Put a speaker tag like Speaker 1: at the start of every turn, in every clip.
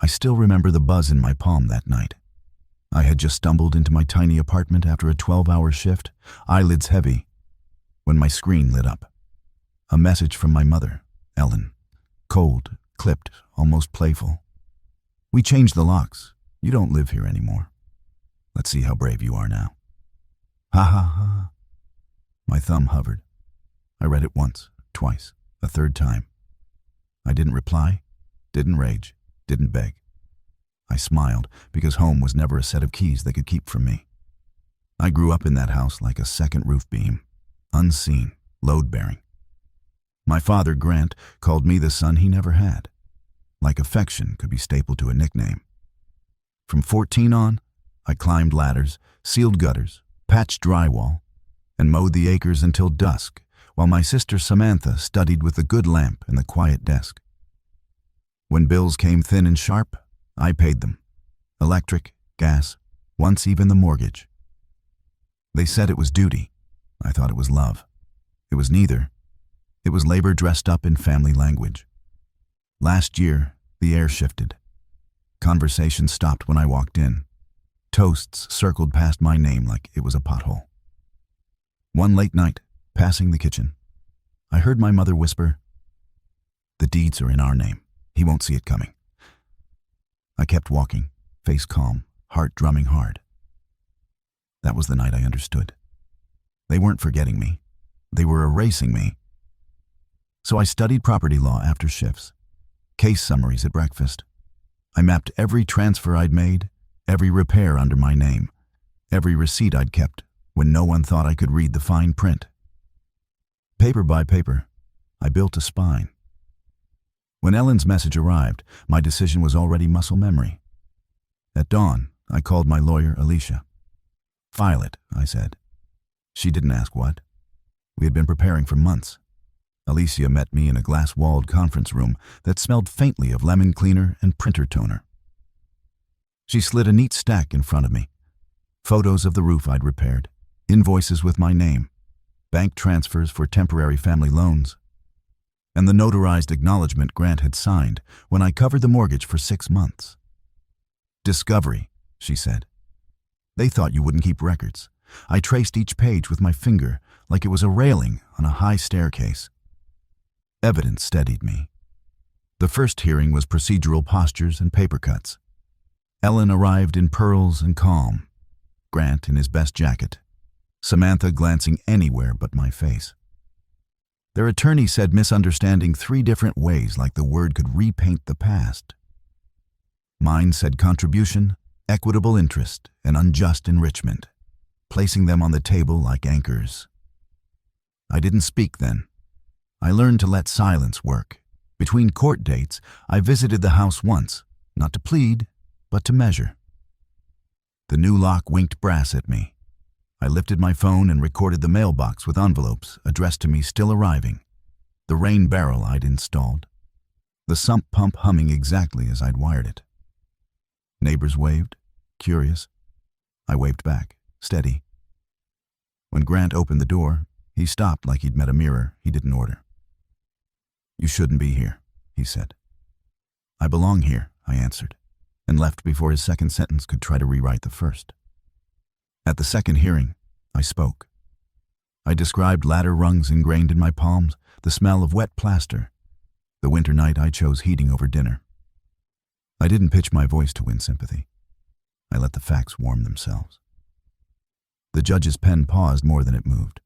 Speaker 1: I still remember the buzz in my palm that night. I had just stumbled into my tiny apartment after a 12-hour shift, eyelids heavy, when my screen lit up. A message from my mother, Ellen. Cold, clipped, almost playful. "We changed the locks. You don't live here anymore. Let's see how brave you are now." Ha ha ha. My thumb hovered. I read it once, twice, a third time. I didn't reply, didn't rage, didn't beg. I smiled because home was never a set of keys they could keep from me. I grew up in that house like a second roof beam, unseen, load-bearing. My father, Grant, called me the son he never had, like affection could be stapled to a nickname. From 14 on, I climbed ladders, sealed gutters, patched drywall, and mowed the acres until dusk, while my sister Samantha studied with the good lamp and the quiet desk. When bills came thin and sharp, I paid them. Electric, gas, once even the mortgage. They said it was duty. I thought it was love. It was neither. It was labor dressed up in family language. Last year, the air shifted. Conversation stopped when I walked in. Toasts circled past my name like it was a pothole. One late night, passing the kitchen, I heard my mother whisper, "The deeds are in our name. He won't see it coming." I kept walking, face calm, heart drumming hard. That was the night I understood. They weren't forgetting me. They were erasing me. So I studied property law after shifts, case summaries at breakfast. I mapped every transfer I'd made, every repair under my name, every receipt I'd kept when no one thought I could read the fine print. Paper by paper, I built a spine. When Ellen's message arrived, my decision was already muscle memory. At dawn, I called my lawyer, Alicia. "File it," I said. She didn't ask what. We had been preparing for months. Alicia met me in a glass-walled conference room that smelled faintly of lemon cleaner and printer toner. She slid a neat stack in front of me. Photos of the roof I'd repaired, invoices with my name, bank transfers for temporary family loans, and the notarized acknowledgement Grant had signed when I covered the mortgage for 6 months. "Discovery," she said. "They thought you wouldn't keep records. I traced each page with my finger like it was a railing on a high staircase." Evidence steadied me. The first hearing was procedural postures and paper cuts. Ellen arrived in pearls and calm, Grant in his best jacket, Samantha glancing anywhere but my face. Their attorney said misunderstanding 3 different ways like the word could repaint the past. Mine said contribution, equitable interest, and unjust enrichment, placing them on the table like anchors. I didn't speak then. I learned to let silence work. Between court dates, I visited the house once, not to plead, but to measure. The new lock winked brass at me. I lifted my phone and recorded the mailbox with envelopes addressed to me still arriving, the rain barrel I'd installed, the sump pump humming exactly as I'd wired it. Neighbors waved, curious. I waved back, steady. When Grant opened the door, he stopped like he'd met a mirror he didn't order. "You shouldn't be here," he said. "I belong here," I answered, and left before his second sentence could try to rewrite the first. At the second hearing, I spoke. I described ladder rungs ingrained in my palms, the smell of wet plaster, the winter night I chose heating over dinner. I didn't pitch my voice to win sympathy. I let the facts warm themselves. The judge's pen paused more than it moved.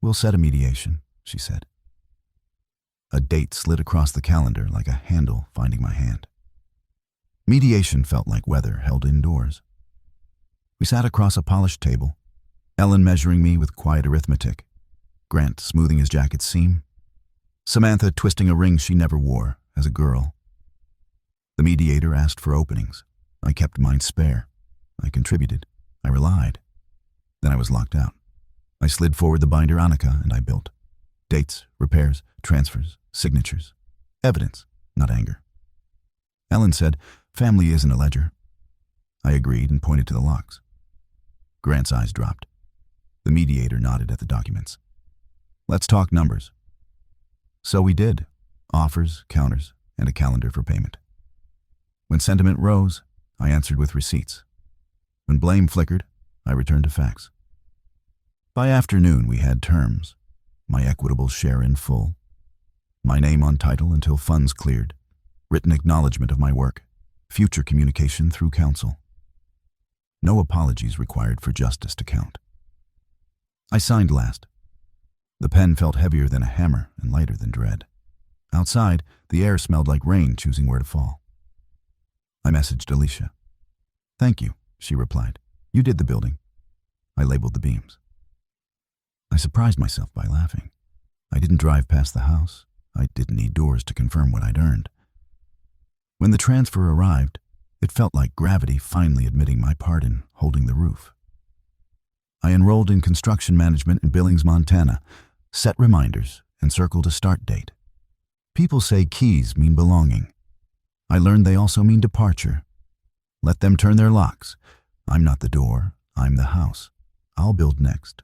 Speaker 1: "We'll set a mediation," she said. A date slid across the calendar like a handle finding my hand. Mediation felt like weather held indoors. We sat across a polished table, Ellen measuring me with quiet arithmetic, Grant smoothing his jacket's seam, Samantha twisting a ring she never wore as a girl. The mediator asked for openings. I kept mine spare. I contributed. I relied. Then I was locked out. I slid forward the binder Annika and I built. Dates, repairs, transfers, signatures. Evidence, not anger. Ellen said, "Family isn't a ledger." I agreed and pointed to the locks. Grant's eyes dropped. The mediator nodded at the documents. "Let's talk numbers." So we did. Offers, counters, and a calendar for payment. When sentiment rose, I answered with receipts. When blame flickered, I returned to facts. By afternoon, we had terms. My equitable share in full. My name on title until funds cleared. Written acknowledgement of my work. Future communication through counsel. No apologies required for justice to count. I signed last. The pen felt heavier than a hammer and lighter than dread. Outside, the air smelled like rain choosing where to fall. I messaged Alicia. "Thank you," she replied. "You did the building." I labeled the beams. I surprised myself by laughing. I didn't drive past the house. I didn't need doors to confirm what I'd earned. When the transfer arrived, it felt like gravity finally admitting my part in holding the roof. I enrolled in construction management in Billings, Montana, set reminders, and circled a start date. People say keys mean belonging. I learned they also mean departure. Let them turn their locks. I'm not the door, I'm the house. I'll build next.